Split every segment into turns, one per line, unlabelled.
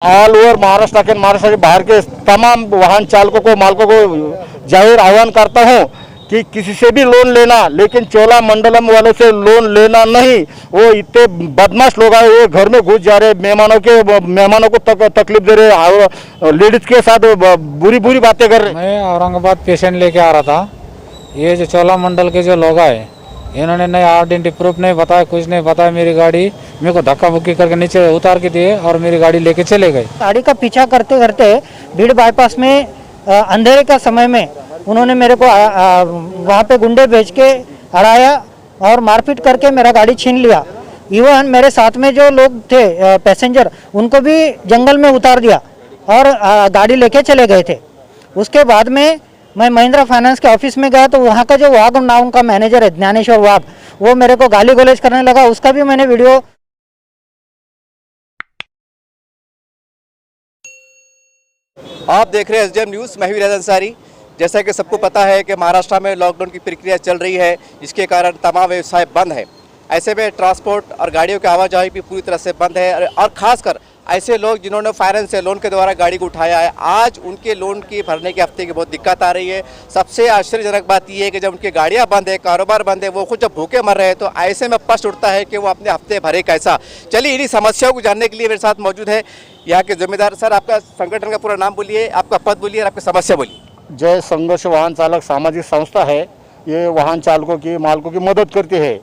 All over Maharashtra के महाराष्ट्र के बाहर के तमाम वाहन चालकों को मालकों को जाहिर आह्वान करता हूं कि किसी से भी लोन लेना, लेकिन चोला मंडलम वालों से लोन लेना नहीं। वो इतने बदमाश लोग आए, वो घर में घुस जा रहे, मेहमानों को तकलीफ दे रहे, लेडीज के साथ बुरी बुरी बातें कर रहे।
मैं औरंगाबाद पेशेंट लेके आ रहा था। ये जो चोला मंडल के जो लोग आए, इन्होंने नए आइडेंटिटी प्रूफ नहीं बताया, कुछ नहीं बताया। मेरी गाड़ी मेरे को धक्का मुक्की करके नीचे उतार के दिए और मेरी गाड़ी लेके चले गए।
गाड़ी का पीछा करते करते भीड़ बाईपास में अंधेरे का समय में उन्होंने मेरे को वहाँ पे गुंडे भेज के अड़ाया और मारपीट करके मेरा गाड़ी छीन लिया। इवन मेरे साथ में जो लोग थे पैसेंजर, उनको भी जंगल में उतार दिया और गाड़ी लेके चले गए थे। उसके बाद में मैं महिंद्रा फाइनेंस के ऑफिस में गया तो वहाँ का जो वाघ नाम का मैनेजर है, ज्ञानेश्वर वाघ, वो मेरे को गाली गलौज करने लगा। उसका भी मैंने वीडियो।
आप देख रहे हैं एसडीएम न्यूज़। मैं हूं रियाज अंसारी। जैसा कि सबको पता है कि महाराष्ट्र में लॉकडाउन की प्रक्रिया चल रही है, जिसके कारण तमाम व्यवसाय बंद है। ऐसे में ट्रांसपोर्ट और गाड़ियों की आवाजाही भी पूरी तरह से बंद है और ख़ासकर ऐसे लोग जिन्होंने फाइनेंस से लोन के द्वारा गाड़ी को उठाया है, आज उनके लोन की भरने के हफ्ते की बहुत दिक्कत आ रही है। सबसे आश्चर्यजनक बात यह है कि जब उनकी गाड़ियां बंद है, कारोबार बंद है, वो खुद जब भूखे मर रहे हैं, तो ऐसे में प्रश्न उठता है कि वो अपने हफ्ते भरे कैसा। चलिए इन्हीं समस्याओं को जानने के लिए मेरे साथ मौजूद है यहाँ के जिम्मेदार। सर, आपका संगठन का पूरा नाम बोलिए, आपका पद बोलिए और आपकी समस्या बोलिए।
जय संघर्ष वाहन चालक सामाजिक संस्था है। ये वाहन चालकों की मालकों की मदद करती है।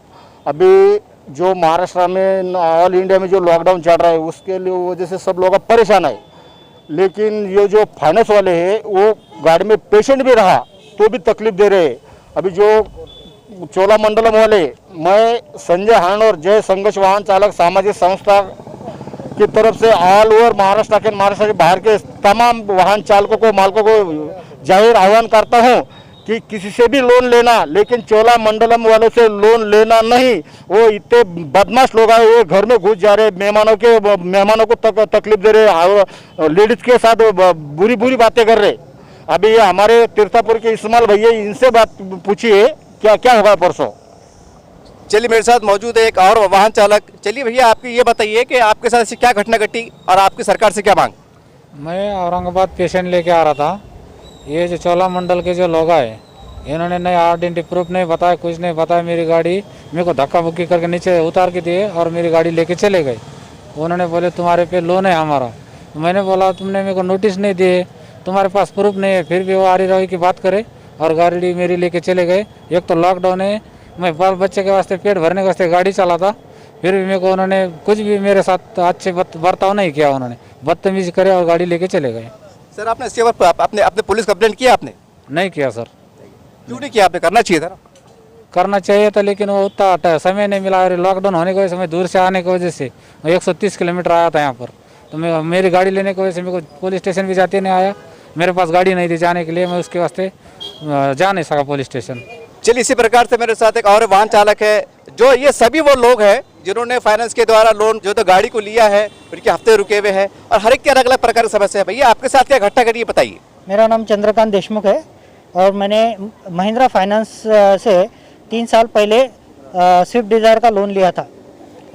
अभी जो महाराष्ट्र में ऑल इंडिया में जो लॉकडाउन चल रहा है, उसके लिए वजह से सब लोग परेशान है। लेकिन ये जो फाइनेंस वाले हैं, वो गाड़ी में पेशेंट भी रहा तो भी तकलीफ दे रहे हैं। अभी जो चोला मंडलम वाले, मैं संजय हान और जय संघर्ष वाहन चालक सामाजिक संस्था की तरफ से ऑल ओवर महाराष्ट्र के बाहर के तमाम वाहन चालकों को मालकों को जाहिर आह्वान करता हूं कि किसी से भी लोन लेना, लेकिन चोला मंडलम वालों से लोन लेना नहीं। वो इतने बदमाश लोग आए, वो घर में घुस जा रहे, मेहमानों को तकलीफ दे रहे, लेडीज के साथ बुरी बुरी बातें कर रहे। अभी ये हमारे तीर्थापुर के इस्माइल भैया, इनसे बात पूछिए क्या क्या होगा परसों।
चलिए मेरे साथ मौजूद है एक और वाहन चालक। चलिए भैया, आपकी ये बताइए कि आपके साथ ऐसी क्या घटना घटी और आपकी सरकार से क्या मांग।
मैं औरंगाबाद पेशेंट लेके आ रहा था। ये जो चोला मंडल के जो लोग आए, इन्होंने नए आइडेंटिटी प्रूफ नहीं बताया, कुछ नहीं बताया। मेरी गाड़ी मेरे को धक्का मुक्की करके नीचे उतार के दिए और मेरी गाड़ी लेके चले गए। उन्होंने बोले तुम्हारे पे लोन है हमारा। तो मैंने बोला तुमने मेरे को नोटिस नहीं दिए, तुम्हारे पास प्रूफ नहीं है। फिर भी वो आरी रही की बात करे और गाड़ी मेरी लेके चले गए। एक तो लॉकडाउन है, मैं बाल बच्चे के वास्ते पेट भरने के वास्ते गाड़ी चलाता, फिर भी मेरे को उन्होंने कुछ भी मेरे साथ अच्छे बर्ताव नहीं किया। उन्होंने बदतमीजी करे और गाड़ी लेके चले गए।
सर, आपने इसके बाद अपने पुलिस कंप्लेंट किया? आपने
नहीं किया सर।
क्यों नहीं किया? आपने करना चाहिए था ना।
करना चाहिए था, लेकिन वो उतना समय नहीं मिला। और लॉकडाउन होने की वजह से मैं दूर से आने की वजह से 130 किलोमीटर आया था यहाँ पर। तो मैं मेरी गाड़ी लेने की वजह से मेरे को पुलिस स्टेशन भी जाते नहीं आया। मेरे पास गाड़ी नहीं थी जाने के लिए, मैं उसके वास्ते जा नहीं सका पुलिस स्टेशन।
चलिए इसी प्रकार से मेरे साथ एक और वाहन चालक है। जो ये सभी वो लोग हैं जिन्होंने फाइनेंस के द्वारा लोन जो तो गाड़ी को लिया है, उनके हफ्ते रुके हुए हैं और हर एक की अलग अलग प्रकार की समस्या है। भैया, आपके साथ क्या घटना घटी है, बताइए।
मेरा नाम चंद्रकांत देशमुख है और मैंने महिंद्रा फाइनेंस से 3 साल पहले स्विफ्ट डिज़ायर का लोन लिया था।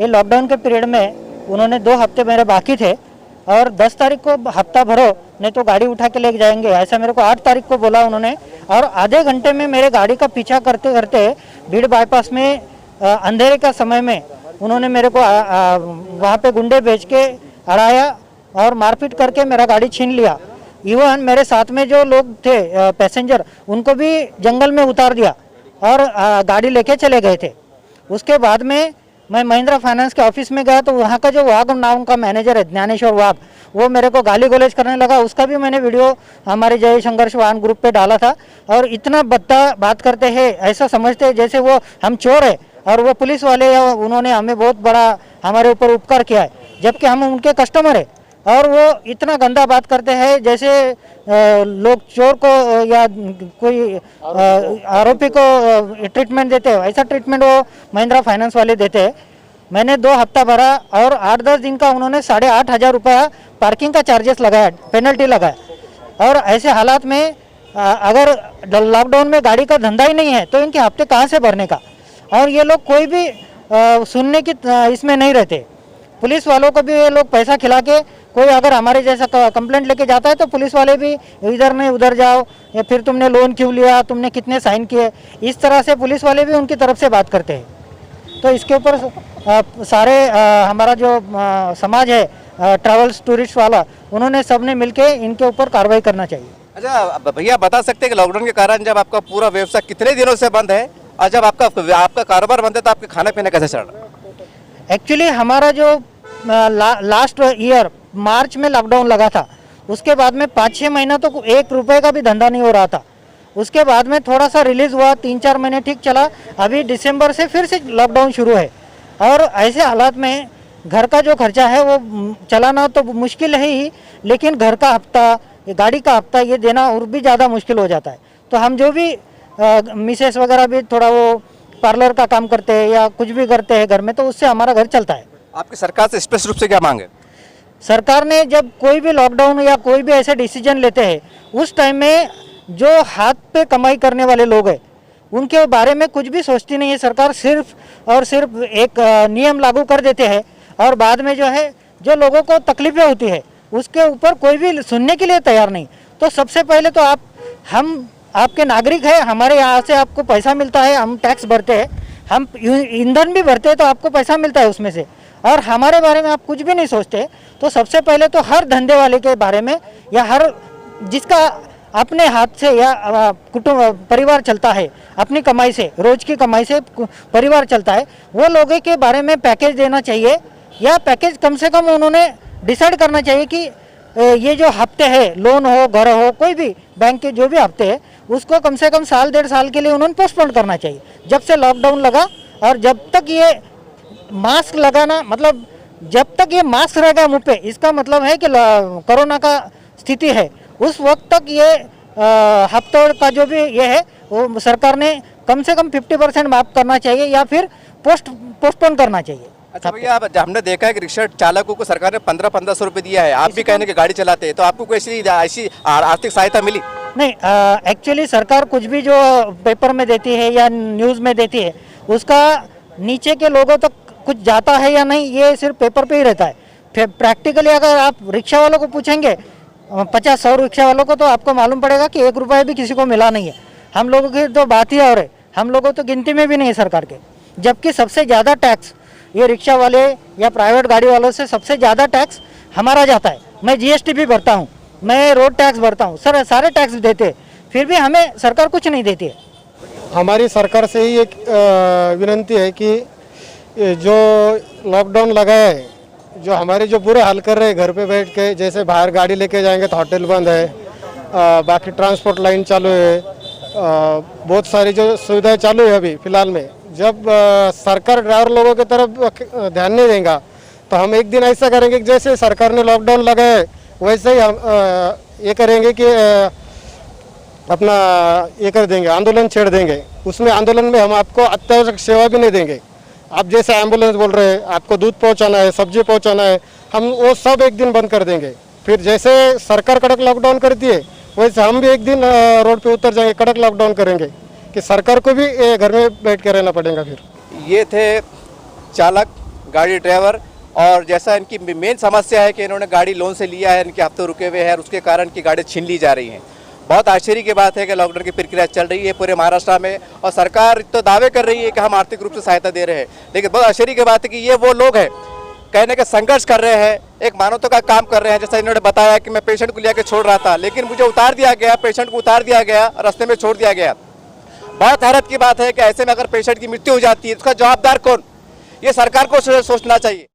ये लॉकडाउन के पीरियड में उन्होंने 2 हफ्ते मेरे बाकी थे और 10 तारीख को हफ्ता भरो नहीं तो गाड़ी उठा के लेके जाएंगे, ऐसा मेरे को 8 तारीख को बोला उन्होंने। और आधे घंटे में मेरे गाड़ी का पीछा करते करते भीड़ बाईपास में अंधेरे का समय में उन्होंने मेरे को वहाँ पे गुंडे भेज के अड़ाया और मारपीट करके मेरा गाड़ी छीन लिया। इवन मेरे साथ में जो लोग थे पैसेंजर, उनको भी जंगल में उतार दिया और गाड़ी लेके चले गए थे। उसके बाद में मैं महिंद्रा फाइनेंस के ऑफिस में गया तो वहाँ का जो वाघ नाम का मैनेजर है, ज्ञानेश्वर वाघ, वो मेरे को गाली गलौज करने लगा। उसका भी मैंने वीडियो हमारे जय संघर्ष वाहन ग्रुप पे डाला था। और इतना बद्दा बात करते हैं, ऐसा समझते हैं जैसे वो हम चोर है और वो पुलिस वाले, उन्होंने हमें बहुत बड़ा हमारे ऊपर उपकार किया है, जबकि हम उनके कस्टमर है। और वो इतना गंदा बात करते हैं जैसे लोग चोर को या कोई आरोपी को ट्रीटमेंट देते हैं, ऐसा ट्रीटमेंट वो महिंद्रा फाइनेंस वाले देते हैं। मैंने 2 हफ्ता भरा और 8-10 दिन का उन्होंने 8,500 रुपया पार्किंग का चार्जेस लगाया, पेनल्टी लगाया। और ऐसे हालात में अगर लॉकडाउन में गाड़ी का धंधा ही नहीं है तो इनके हफ्ते कहाँ से भरने का। और ये लोग कोई भी सुनने की इसमें नहीं रहते। पुलिस वालों को भी ये लोग पैसा खिला के कोई अगर हमारे जैसा कंप्लेंट लेके जाता है तो पुलिस वाले भी इधर नहीं उधर जाओ, या फिर तुमने लोन क्यों लिया, तुमने कितने साइन किए, इस तरह से पुलिस वाले भी उनकी तरफ से बात करते हैं। तो इसके ऊपर सारे हमारा जो समाज है ट्रैवल्स टूरिस्ट वाला, उन्होंने सबने मिलके इनके ऊपर कार्रवाई करना चाहिए।
अच्छा भैया, बता सकते हैं कि लॉकडाउन के कारण जब आपका पूरा व्यवसाय कितने दिनों से बंद है, और जब आपका कारोबार बंद है तो आपके खाना पीना कैसे चल रहा है?
एक्चुअली हमारा जो लास्ट ईयर मार्च में लॉकडाउन लगा था, उसके बाद में 5-6 महीना तो 1 रुपए का भी धंधा नहीं हो रहा था। उसके बाद में थोड़ा सा रिलीज हुआ, 3-4 महीने ठीक चला, अभी दिसंबर से फिर से लॉकडाउन शुरू है। और ऐसे हालात में घर का जो खर्चा है वो चलाना तो मुश्किल है ही, लेकिन घर का हफ्ता, गाड़ी का हफ्ता ये देना और भी ज़्यादा मुश्किल हो जाता है। तो हम जो भी मिसेस वगैरह भी थोड़ा वो पार्लर का काम करते हैं या कुछ भी करते हैं घर में, तो उससे हमारा घर चलता है।
आपकी सरकार से स्पष्ट रूप से क्या मांग है?
सरकार ने जब कोई भी लॉकडाउन या कोई भी ऐसे डिसीजन लेते हैं, उस टाइम में जो हाथ पे कमाई करने वाले लोग हैं उनके बारे में कुछ भी सोचती नहीं है सरकार। सिर्फ और सिर्फ एक नियम लागू कर देते हैं और बाद में जो है जो लोगों को तकलीफें होती है उसके ऊपर कोई भी सुनने के लिए तैयार नहीं। तो सबसे पहले तो हम आपके नागरिक हैं, हमारे यहाँ से आपको पैसा मिलता है, हम टैक्स भरते हैं, हम ईंधन भी भरते हैं तो आपको पैसा मिलता है उसमें से, और हमारे बारे में आप कुछ भी नहीं सोचते। तो सबसे पहले तो हर धंधे वाले के बारे में, या हर जिसका अपने हाथ से या कुटुंब परिवार चलता है, अपनी कमाई से, रोज की कमाई से परिवार चलता है, वो लोगों के बारे में पैकेज देना चाहिए, या पैकेज कम से कम उन्होंने डिसाइड करना चाहिए कि ये जो हफ्ते है, लोन हो, घर हो, कोई भी बैंक के जो भी हफ्ते है, उसको कम से कम 1.5 साल के लिए उन्होंने पोस्टपोन करना चाहिए। जब से लॉकडाउन लगा और जब तक ये मास्क लगाना, मतलब जब तक ये मास्क रहेगा मुँह पे, इसका मतलब है कि कोरोना का स्थिति है, उस वक्त तक ये हफ्तों का जो भी ये है वो सरकार ने कम से कम 50% माफ करना चाहिए या फिर पोस्टपोन करना चाहिए।
अच्छा भैया, हमने देखा है कि रिक्शा चालकों को सरकार ने 1500 रुपये दिया है, आप भी कहने की गाड़ी चलाते हैं, तो आपको कोई ऐसी आर्थिक सहायता मिली?
नहीं, एक्चुअली सरकार कुछ भी जो पेपर में देती है या न्यूज़ में देती है उसका नीचे के लोगों तक कुछ जाता है या नहीं, ये सिर्फ पेपर पे ही रहता है। फिर प्रैक्टिकली अगर आप रिक्शा वालों को पूछेंगे, 50-100 रिक्शा वालों को, तो आपको मालूम पड़ेगा कि 1 रुपया भी किसी को मिला नहीं है। हम लोगों की तो बात ही और है, हम लोगों तो गिनती में भी नहीं है सरकार के। जबकि सबसे ज़्यादा टैक्स ये रिक्शा वाले या प्राइवेट गाड़ी वालों से सबसे ज़्यादा टैक्स हमारा जाता है। मैं GST भी भरता हूँ, मैं रोड टैक्स भरता हूँ, सर सारे टैक्स देते हैं, फिर भी हमें सरकार कुछ नहीं देती है।
हमारी सरकार से ही एक विनंती है कि जो लॉकडाउन लगा है, जो हमारे जो बुरे हाल कर रहे हैं घर पे बैठ के, जैसे बाहर गाड़ी लेके जाएंगे तो होटल बंद है, बाकी ट्रांसपोर्ट लाइन चालू है, बहुत सारी जो सुविधाएं चालू है अभी फ़िलहाल में। जब सरकार ड्राइवर लोगों की तरफ ध्यान नहीं देगा तो हम एक दिन ऐसा करेंगे कि जैसे सरकार ने लॉकडाउन लगाए वैसे ही हम ये करेंगे कि अपना ये कर देंगे, आंदोलन छेड़ देंगे। उसमें आंदोलन में हम आपको अत्यावश्यक सेवा भी नहीं देंगे। आप जैसे एम्बुलेंस बोल रहे हैं, आपको दूध पहुंचाना है, सब्जी पहुंचाना है, हम वो सब एक दिन बंद कर देंगे। फिर जैसे सरकार कड़क लॉकडाउन करती है वैसे हम भी एक दिन रोड पे उतर जाएंगे, कड़क लॉकडाउन करेंगे कि सरकार को भी घर में बैठ के रहना पड़ेगा। फिर
ये थे चालक, गाड़ी ड्राइवर, और जैसा इनकी मेन समस्या है कि इन्होंने गाड़ी लोन से लिया है, इनके हफ्ते रुके हुए हैं और उसके कारण की गाड़ी छीन ली जा रही हैं। बहुत आश्चर्य की बात है कि लॉकडाउन की प्रक्रिया चल रही है पूरे महाराष्ट्र में और सरकार तो दावे कर रही है कि हम आर्थिक रूप से सहायता दे रहे हैं, लेकिन बहुत आश्चर्य की बात है कि ये वो लोग हैं कहने के संघर्ष कर रहे हैं, एक मानवता का काम कर रहे हैं। जैसा इन्होंने बताया कि मैं पेशेंट को लेकर छोड़ रहा था, लेकिन मुझे उतार दिया गया, पेशेंट को उतार दिया गया, रास्ते में छोड़ दिया गया। बहुत हैरत की बात है कि ऐसे में अगर पेशेंट की मृत्यु हो जाती है उसका जवाबदार कौन, ये सरकार को सोचना चाहिए।